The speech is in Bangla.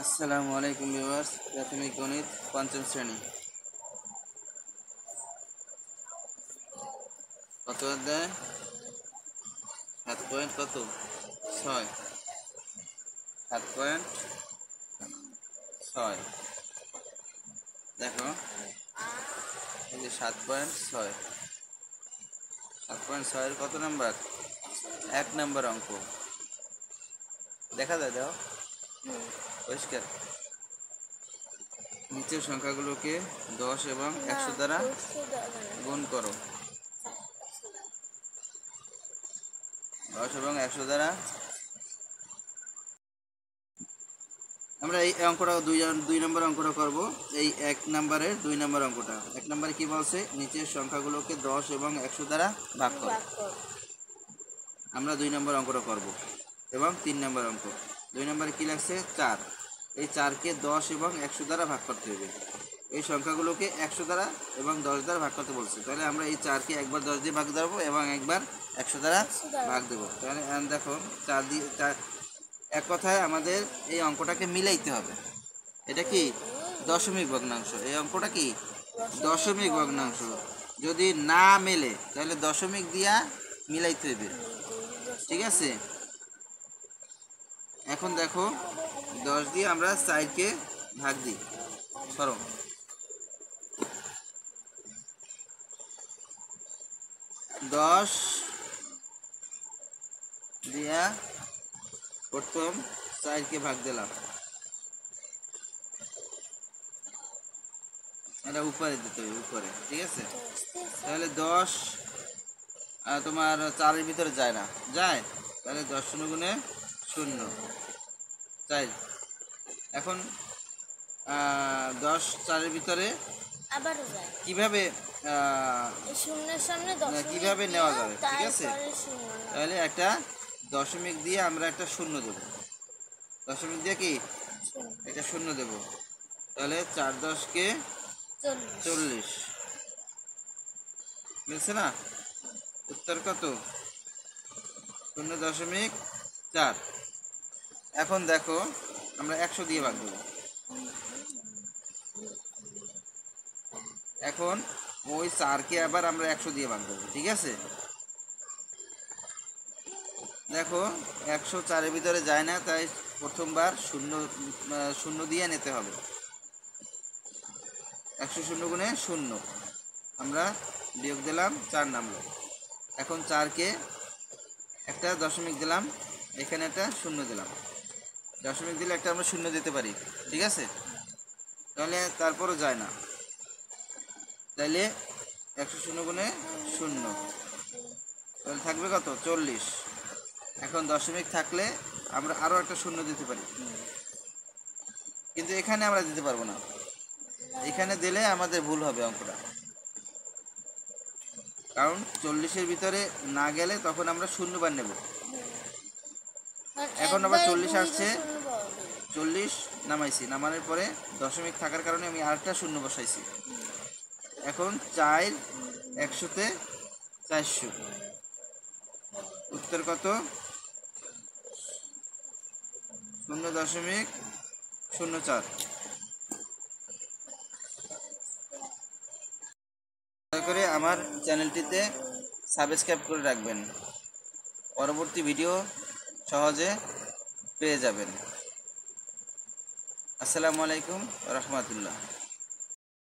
আসসালামু আলাইকুম ভিউয়ার্স, প্রাথমিক গণিত পঞ্চম শ্রেণী। কত অধ্যায়? 7 কত 6। 7.6 দেখো, এই যে 7.6, 7.6 কত নাম্বার? 1 নাম্বার অঙ্ক। দেখা যায়, দাও পরিষ্কার। নিচের সংখ্যাগুলোকে 10 এবং 100 দ্বারা গুণ করো। 10 এবং 100 দ্বারা আমরা এই অঙ্কটা দুই নম্বর অঙ্কটা করব। এই 1 নম্বরের 2 নম্বর অঙ্কটা। 1 নম্বরে কি বলছে? নিচের সংখ্যাগুলোকে 10 এবং 100 দ্বারা ভাগ করো। আমরা 2 নম্বর অঙ্কটা করব এবং 3 নম্বর অঙ্ক। 2 নম্বরে কি লাগছে? 4। এই 4কে 10 এবং 100 দ্বারা ভাগ করতে হবে। এই সংখ্যাগুলোকে 100 দ্বারা এবং 10 দ্বারা ভাগ করতে বলছে। তাহলে আমরা এই 4কে একবার 10 দিয়ে ভাগ দেবো এবং একবার 100 দ্বারা ভাগ দেবো। তাহলে দেখো, 4 দিয়ে 4, এক কথায় আমাদের এই অঙ্কটাকে মিলাইতে হবে। এটা কি? দশমিক ভগ্নাংশ। এই অঙ্কটা কি? দশমিক ভগ্নাংশ। যদি না মেলে তাহলে দশমিক দিয়া মিলাইতে হবে, ঠিক আছে? এখন দেখো, 10 দিয়ে আমরা 4কে ভাগ দিই। সরো, 10 দিয়া প্রথম 4কে ভাগ দিলাম। এটা উপরে দিতে হবে, উপরে, ঠিক আছে? তাহলে 10 তোমার 4-এর ভিতরে যায় না, যায়? তাহলে 10 শূন্য গুণে 0, 4। এখন 10 4-এর ভিতরে আবারও যায়। কিভাবে শূন্যের সামনে কিভাবে নেওয়া যাবে, ঠিক আছে? তাহলে একটা দশমিক দিয়ে আমরা একটা শূন্য দেব। দশমিক দিয়ে কি একটা শূন্য দেব। তাহলে 4 10-কে 40 মিলছে না? উত্তর কত? 0.4। এখন দেখো, আমরা 100 দিয়ে ভাগ দেবো। এখন ওই 4কে আবার আমরা 100 দিয়ে ভাগ দেবো, ঠিক আছে? দেখো, 100 4-এর ভিতরে যায় না, তাই প্রথমবার শূন্য দিয়ে নিতে হবে। 100 শূন্য গুণে 0, আমরা বিয়োগ দিলাম, 4 নামলো। এখন 4কে একটা দশমিক দিলাম, এখানে একটা শূন্য দিলাম। দশমিক দিলে একটা আমরা শূন্য দিতে পারি, ঠিক আছে? তাহলে তারপরও যায় না, তাইলে 100 শূন্য গুণে 0, তাহলে থাকবে কত? 40। এখন দশমিক থাকলে আমরা আরও একটা শূন্য দিতে পারি, কিন্তু এখানে আমরা দিতে পারবো না। এখানে দিলে আমাদের ভুল হবে অঙ্কটা, কারণ 40-এর ভিতরে না গেলে তখন আমরা শূন্যবার নেব। এখন আবার 40 আসছে, 40 নামাইছি, নামানোর পরে দশমিক থাকার কারণে আমি আরেকটা শূন্য বসাইছি। এখন 4 100-তে 400, উত্তর কত? 0.04। দয়া করে আমার চ্যানেলটিতে সাবস্ক্রাইব করে রাখবেন, পরবর্তী ভিডিও সহজে পেয়ে যাবেন। আসসালামু আলাইকুম ওয়া রাহমাতুল্লাহ।